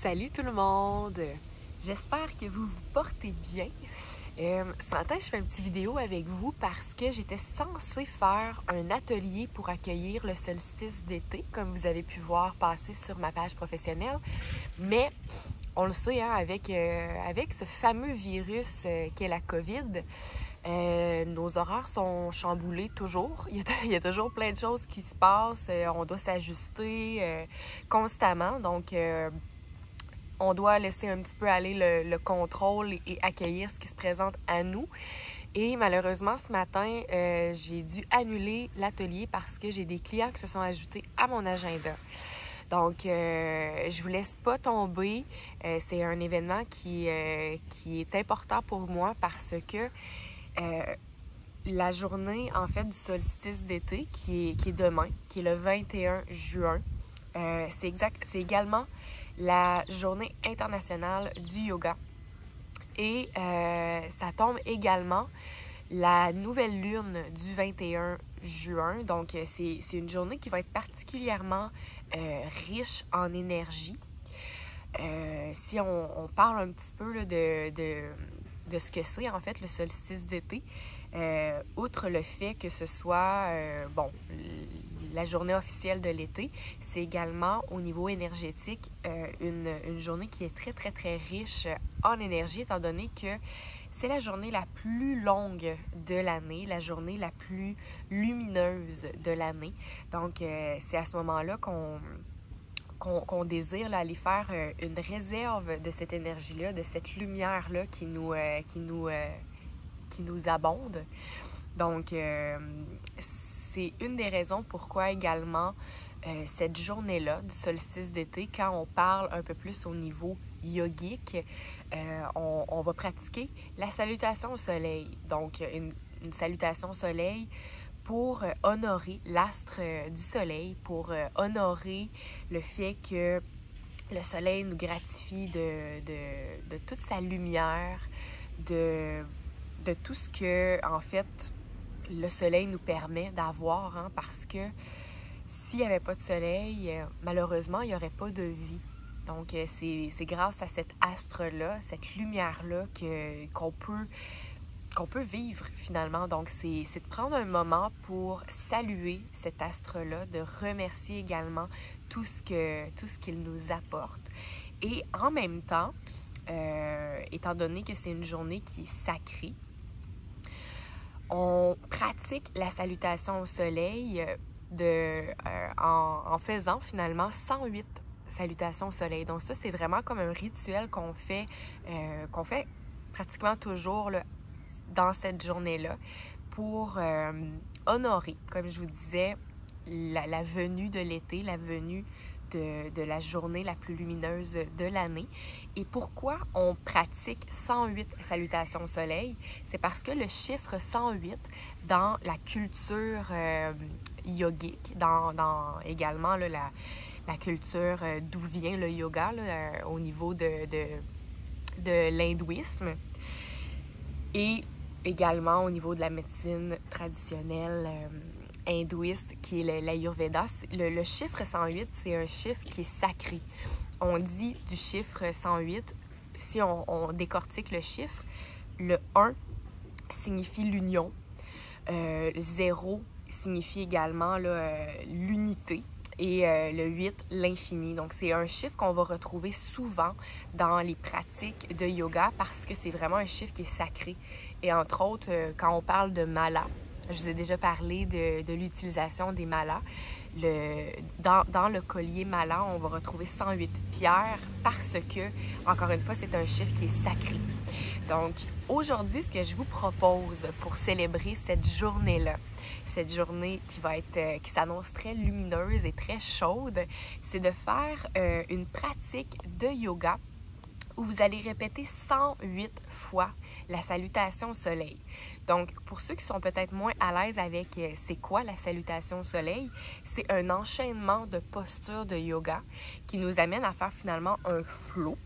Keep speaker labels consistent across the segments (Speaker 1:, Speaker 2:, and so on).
Speaker 1: Salut tout le monde! J'espère que vous vous portez bien. Ce matin, je fais une petite vidéo avec vous parce que j'étais censée faire un atelier pour accueillir le solstice d'été, comme vous avez pu voir passer sur ma page professionnelle. Mais on le sait, hein, avec ce fameux virus qu'est la COVID, nos horaires sont chamboulés toujours. Il y a toujours plein de choses qui se passent. On doit s'ajuster constamment. Donc, on doit laisser un petit peu aller le contrôle et accueillir ce qui se présente à nous. Et malheureusement, ce matin, j'ai dû annuler l'atelier parce que j'ai des clients qui se sont ajoutés à mon agenda. Donc, je vous laisse pas tomber. C'est un événement qui est important pour moi parce que la journée, en fait, du solstice d'été, qui est demain, qui est le 21 juin, c'est également la journée internationale du yoga. Et ça tombe également la nouvelle lune du 21 juin. Donc, c'est une journée qui va être particulièrement riche en énergie. Si on parle un petit peu là, de ce que c'est, en fait, le solstice d'été, outre le fait que ce soit, la journée officielle de l'été, c'est également au niveau énergétique une journée qui est très, très, très riche en énergie, étant donné que c'est la journée la plus longue de l'année, la journée la plus lumineuse de l'année. Donc, c'est à ce moment-là qu'on désire là, aller faire une réserve de cette énergie-là, de cette lumière-là qui nous abonde. Donc, c'est une des raisons pourquoi également cette journée-là du solstice d'été, quand on parle un peu plus au niveau yogique, on va pratiquer la salutation au soleil. Donc, une salutation au soleil pour honorer l'astre du soleil, pour honorer le fait que le soleil nous gratifie de toute sa lumière, de tout ce que, en fait, le soleil nous permet d'avoir, hein, parce que s'il n'y avait pas de soleil, malheureusement, il n'y aurait pas de vie. Donc, c'est grâce à cet astre-là, cette lumière-là qu'on peut vivre finalement. Donc, c'est de prendre un moment pour saluer cet astre-là, de remercier également tout ce qu'il nous apporte. Et en même temps, étant donné que c'est une journée qui est sacrée, on pratique la salutation au soleil en faisant finalement 108 salutations au soleil. Donc ça, c'est vraiment comme un rituel qu'on fait pratiquement toujours là, dans cette journée-là pour honorer, comme je vous disais, la venue de l'été, la venue de la journée la plus lumineuse de l'année. Et pourquoi on pratique 108 salutations au soleil? C'est parce que le chiffre 108 dans la culture yogique, dans également là, la culture d'où vient le yoga là, au niveau de l'hindouisme et également au niveau de la médecine traditionnelle hindouiste qui est l'Ayurveda. Le chiffre 108, c'est un chiffre qui est sacré. On dit du chiffre 108, si on décortique le chiffre, le 1 signifie l'union, 0 signifie également l'unité et le 8, l'infini. Donc, c'est un chiffre qu'on va retrouver souvent dans les pratiques de yoga parce que c'est vraiment un chiffre qui est sacré. Et entre autres, quand on parle de mala, je vous ai déjà parlé de l'utilisation des malas. Dans le collier mala, on va retrouver 108 pierres parce que, encore une fois, c'est un chiffre qui est sacré. Donc, aujourd'hui, ce que je vous propose pour célébrer cette journée-là, cette journée qui s'annonce très lumineuse et très chaude, c'est de faire une pratique de yoga où vous allez répéter 108 fois la salutation au soleil. Donc, pour ceux qui sont peut-être moins à l'aise avec c'est quoi la salutation au soleil, c'est un enchaînement de postures de yoga qui nous amène à faire finalement un flow.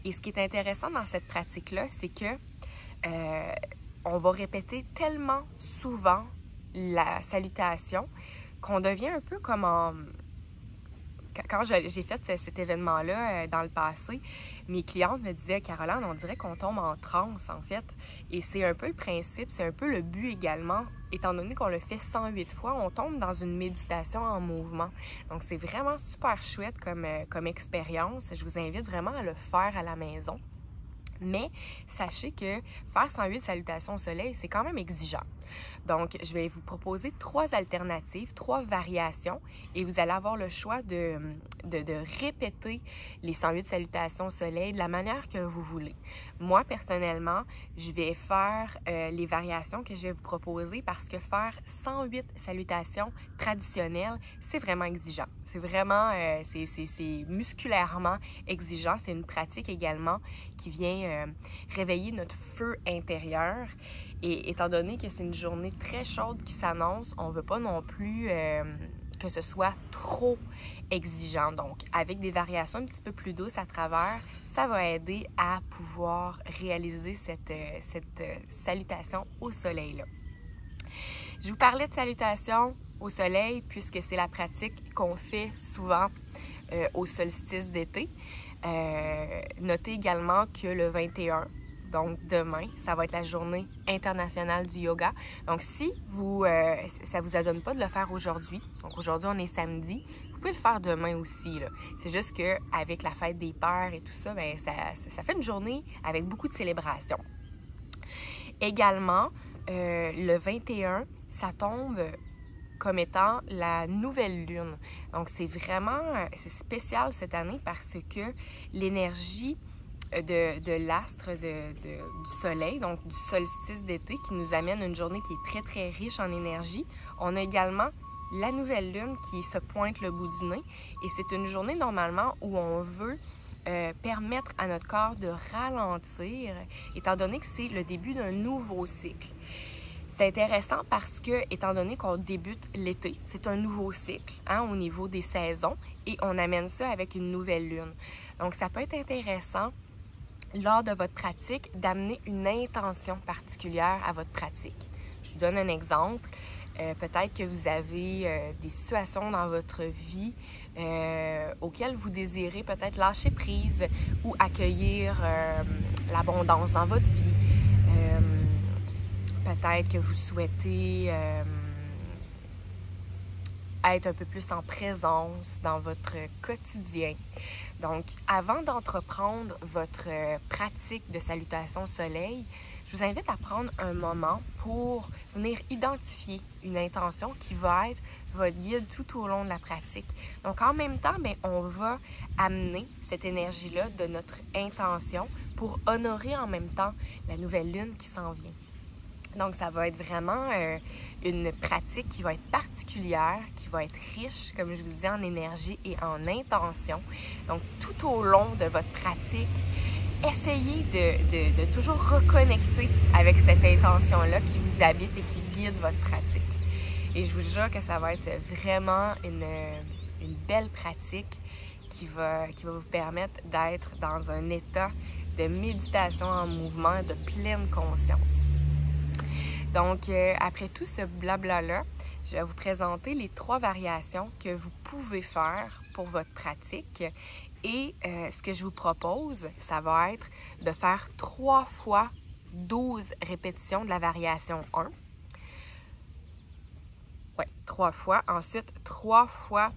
Speaker 1: Et ce qui est intéressant dans cette pratique-là, c'est que on va répéter tellement souvent la salutation qu'on devient un peu comme quand j'ai fait cet événement-là dans le passé, mes clientes me disaient « Caroline, on dirait qu'on tombe en transe, en fait. » Et c'est un peu le principe, c'est un peu le but également. Étant donné qu'on le fait 108 fois, on tombe dans une méditation en mouvement. Donc, c'est vraiment super chouette comme expérience. Je vous invite vraiment à le faire à la maison. Mais sachez que faire 108 salutations au soleil, c'est quand même exigeant. Donc, je vais vous proposer 3 alternatives, 3 variations et vous allez avoir le choix de répéter les 108 salutations au soleil de la manière que vous voulez. Moi, personnellement, je vais faire les variations que je vais vous proposer parce que faire 108 salutations traditionnelles, c'est vraiment exigeant. C'est vraiment, c'est musculairement exigeant. C'est une pratique également qui vient réveiller notre feu intérieur. Et étant donné que c'est une journée très chaude qui s'annonce, on ne veut pas non plus que ce soit trop exigeant. Donc, avec des variations un petit peu plus douces à travers, ça va aider à pouvoir réaliser cette salutation au soleil-là. Je vous parlais de salutation au soleil puisque c'est la pratique qu'on fait souvent au solstice d'été. Notez également que le 21, donc demain, ça va être la journée internationale du yoga. Donc si ça ne vous adonne pas de le faire aujourd'hui, donc aujourd'hui on est samedi, vous pouvez le faire demain aussi. C'est juste qu'avec la fête des pères et tout ça, bien, ça fait une journée avec beaucoup de célébrations. Également, le 21, ça tombe comme étant la nouvelle lune. Donc, c'est spécial cette année parce que l'énergie de l'astre du soleil, donc du solstice d'été, qui nous amène une journée qui est très, très riche en énergie. On a également la nouvelle lune qui se pointe le bout du nez et c'est une journée normalement où on veut permettre à notre corps de ralentir, étant donné que c'est le début d'un nouveau cycle. C'est intéressant parce que, étant donné qu'on débute l'été, c'est un nouveau cycle au niveau des saisons et on amène ça avec une nouvelle lune. Donc, ça peut être intéressant lors de votre pratique d'amener une intention particulière à votre pratique. Je vous donne un exemple. Peut-être que vous avez des situations dans votre vie auxquelles vous désirez peut-être lâcher prise ou accueillir l'abondance dans votre vie. Peut-être que vous souhaitez être un peu plus en présence dans votre quotidien. Donc, avant d'entreprendre votre pratique de salutation au soleil, je vous invite à prendre un moment pour venir identifier une intention qui va être votre guide tout au long de la pratique. Donc, en même temps, bien, on va amener cette énergie-là de notre intention pour honorer en même temps la nouvelle lune qui s'en vient. Donc, ça va être vraiment une pratique qui va être particulière, qui va être riche, comme je vous disais, en énergie et en intention. Donc, tout au long de votre pratique, essayez de toujours reconnecter avec cette intention-là qui vous habite et qui guide votre pratique. Et je vous jure que ça va être vraiment une belle pratique qui va vous permettre d'être dans un état de méditation en mouvement, de pleine conscience. Donc, après tout ce blabla-là, je vais vous présenter les 3 variations que vous pouvez faire pour votre pratique. Et ce que je vous propose, ça va être de faire 3 fois 12 répétitions de la variation 1. Oui, 3 fois. Ensuite, 3 fois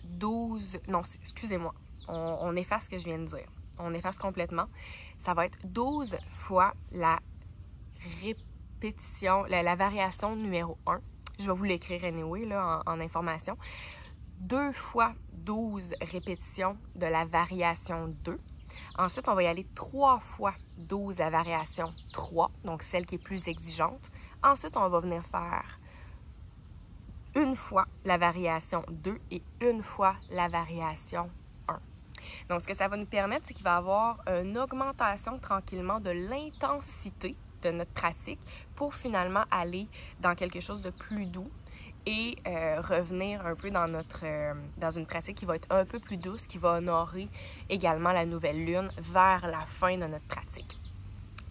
Speaker 1: 12... Non, excusez-moi. On efface ce que je viens de dire. On efface complètement. Ça va être 12 fois la variation numéro 1. Je vais vous l'écrire anyway, là, en information. 2 fois 12 répétitions de la variation 2. Ensuite, on va y aller 3 fois 12 à variation 3, donc celle qui est plus exigeante. Ensuite, on va venir faire une fois la variation 2 et une fois la variation 1. Donc, ce que ça va nous permettre, c'est qu'il va y avoir une augmentation tranquillement de l'intensité de notre pratique pour finalement aller dans quelque chose de plus doux et revenir un peu dans une pratique qui va être un peu plus douce, qui va honorer également la nouvelle lune vers la fin de notre pratique.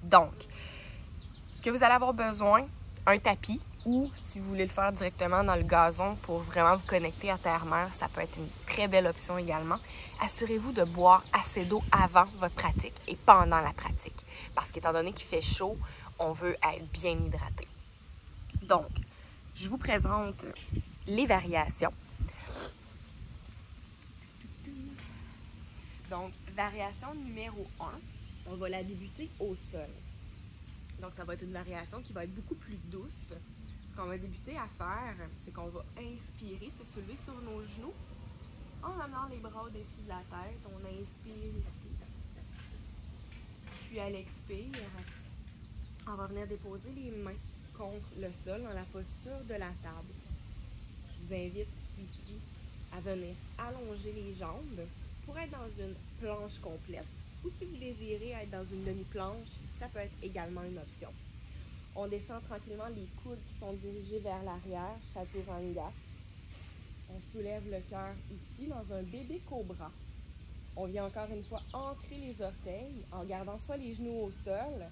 Speaker 1: Donc, ce que vous allez avoir besoin, un tapis, ou si vous voulez le faire directement dans le gazon pour vraiment vous connecter à terre-mer, ça peut être une très belle option également. Assurez-vous de boire assez d'eau avant votre pratique et pendant la pratique, parce qu'étant donné qu'il fait chaud, on veut être bien hydraté. Donc, je vous présente les variations. Donc, variation numéro 1, on va la débuter au sol. Donc, ça va être une variation qui va être beaucoup plus douce. Ce qu'on va débuter à faire, c'est qu'on va inspirer, se soulever sur nos genoux en amenant les bras au-dessus de la tête. On inspire ici. Puis à l'expire, on va venir déposer les mains contre le sol dans la posture de la table. Je vous invite ici à venir allonger les jambes pour être dans une planche complète. Ou si vous désirez être dans une demi-planche, ça peut être également une option. On descend tranquillement les coudes qui sont dirigés vers l'arrière, Chaturanga. On soulève le cœur ici dans un bébé cobra. On vient encore une fois ancrer les orteils en gardant soit les genoux au sol,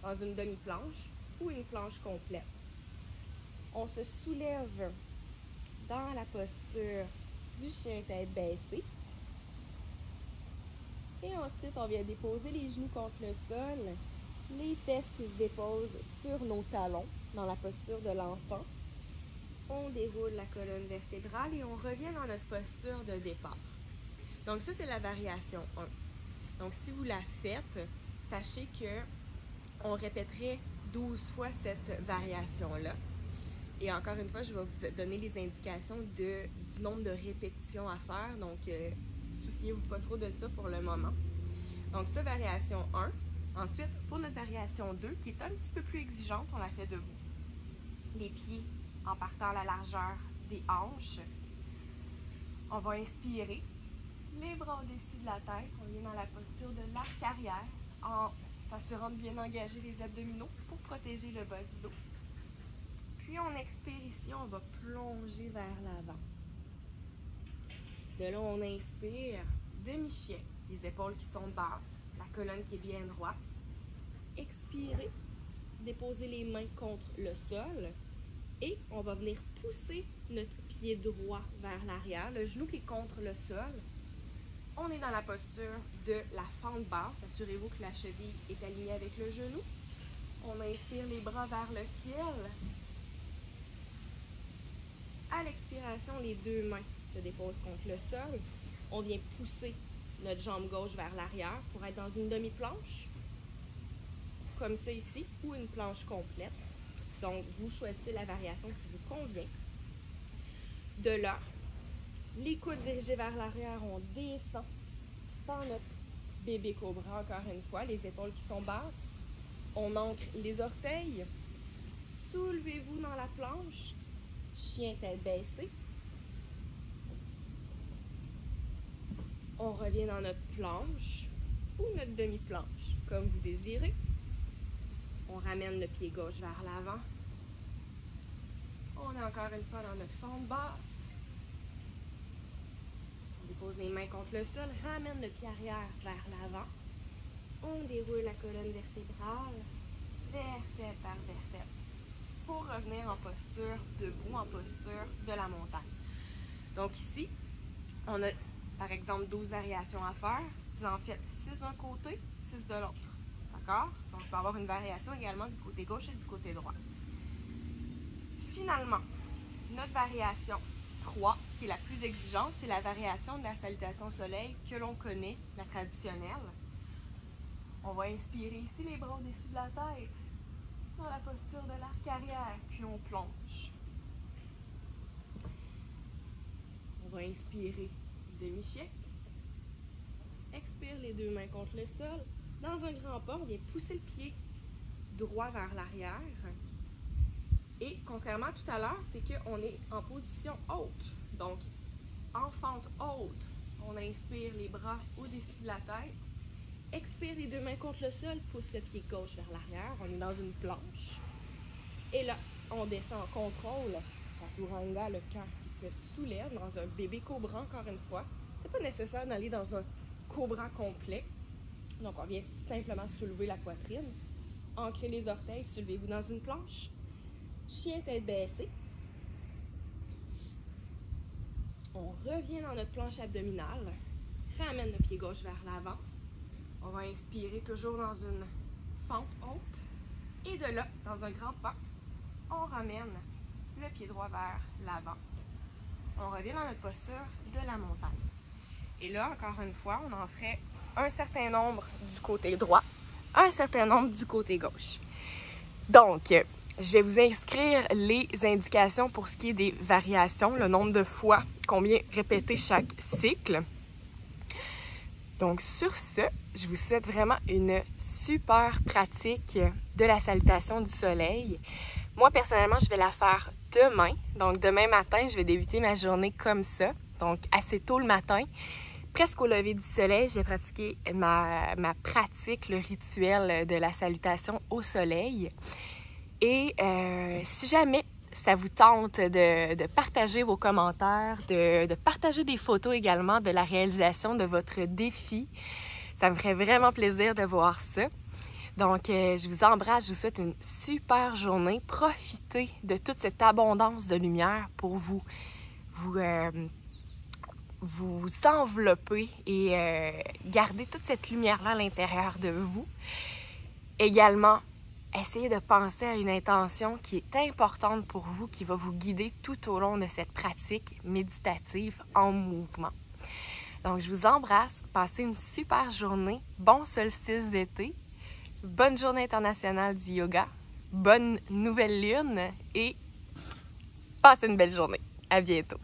Speaker 1: dans une demi-planche ou une planche complète. On se soulève dans la posture du chien tête baissée. Et ensuite, on vient déposer les genoux contre le sol, les fesses qui se déposent sur nos talons dans la posture de l'enfant. On déroule la colonne vertébrale et on revient dans notre posture de départ. Donc ça, c'est la variation 1. Donc si vous la faites, sachez que on répéterait 12 fois cette variation-là. Et encore une fois, je vais vous donner les indications du nombre de répétitions à faire. Donc, souciez-vous pas trop de ça pour le moment. Donc, ça, variation 1. Ensuite, pour notre variation 2, qui est un petit peu plus exigeante, on la fait debout. Les pieds en partant à la largeur des hanches. On va inspirer. Les bras au-dessus de la tête. On vient dans la posture de l'arc arrière en s'assurant de bien engager les abdominaux pour protéger le bas du dos. Puis on expire ici, on va plonger vers l'avant. De là, on inspire, demi-chien, les épaules qui sont basses, la colonne qui est bien droite. Expirez, déposez les mains contre le sol et on va venir pousser notre pied droit vers l'arrière, le genou qui est contre le sol. On est dans la posture de la fente basse. Assurez-vous que la cheville est alignée avec le genou. On inspire les bras vers le ciel. À l'expiration, les deux mains se déposent contre le sol. On vient pousser notre jambe gauche vers l'arrière pour être dans une demi-planche, comme ça ici, ou une planche complète. Donc, vous choisissez la variation qui vous convient. De là, les coudes dirigés vers l'arrière, on descend dans notre bébé cobra, encore une fois, les épaules qui sont basses. On ancre les orteils. Soulevez-vous dans la planche. Chien tête baissée. On revient dans notre planche ou notre demi-planche, comme vous désirez. On ramène le pied gauche vers l'avant. On est encore une fois dans notre fente basse. On dépose les mains contre le sol, ramène le pied arrière vers l'avant. On déroule la colonne vertébrale, vertèbre par vertèbre, pour revenir en posture debout, en posture de la montagne. Donc ici, on a par exemple 12 variations à faire. Vous en faites 6 d'un côté, 6 de l'autre. D'accord? Donc il peut y avoir une variation également du côté gauche et du côté droit. Finalement, notre variation 3, qui est la plus exigeante, c'est la variation de la salutation au soleil que l'on connaît, la traditionnelle. On va inspirer ici les bras au-dessus de la tête, dans la posture de l'arc arrière, puis on plonge. On va inspirer demi-chien. Expire les deux mains contre le sol. Dans un grand pas, on vient pousser le pied droit vers l'arrière. Et contrairement à tout à l'heure, c'est qu'on est en position haute. Donc, en fente haute, on inspire les bras au-dessus de la tête. Expire les deux mains contre le sol, pousse le pied gauche vers l'arrière. On est dans une planche. Et là, on descend en contrôle. Chaturanga, le cœur qui se soulève dans un bébé cobra, encore une fois. C'est pas nécessaire d'aller dans un cobra complet. Donc, on vient simplement soulever la poitrine. Ancrez les orteils, soulevez-vous dans une planche.
Speaker 2: chien tête baissée. On revient dans notre planche abdominale, ramène le pied gauche vers l'avant. On va inspirer toujours dans une fente haute. Et de là, dans un grand pas, on ramène le pied droit vers l'avant. On revient dans notre posture de la montagne. Et là, encore une fois, on en ferait un certain nombre du côté droit, un certain nombre du côté gauche. Donc, je vais vous inscrire les indications pour ce qui est des variations, le nombre de fois, combien répéter chaque cycle. Donc, sur ce, je vous souhaite vraiment une super pratique de la salutation du soleil. Moi, personnellement, je vais la faire demain. Donc, demain matin, je vais débuter ma journée comme ça. Donc, assez tôt le matin. Presque au lever du soleil, j'ai pratiqué ma pratique, le rituel de la salutation au soleil. Et si jamais ça vous tente de partager vos commentaires, de partager des photos également de la réalisation de votre défi, ça me ferait vraiment plaisir de voir ça. Donc, je vous embrasse, je vous souhaite une super journée. Profitez de toute cette abondance de lumière pour vous envelopper et garder toute cette lumière-là à l'intérieur de vous. Également, essayez de penser à une intention qui est importante pour vous, qui va vous guider tout au long de cette pratique méditative en mouvement. Donc, je vous embrasse. Passez une super journée. Bon solstice d'été. Bonne journée internationale du yoga. Bonne nouvelle lune et passez une belle journée. À bientôt.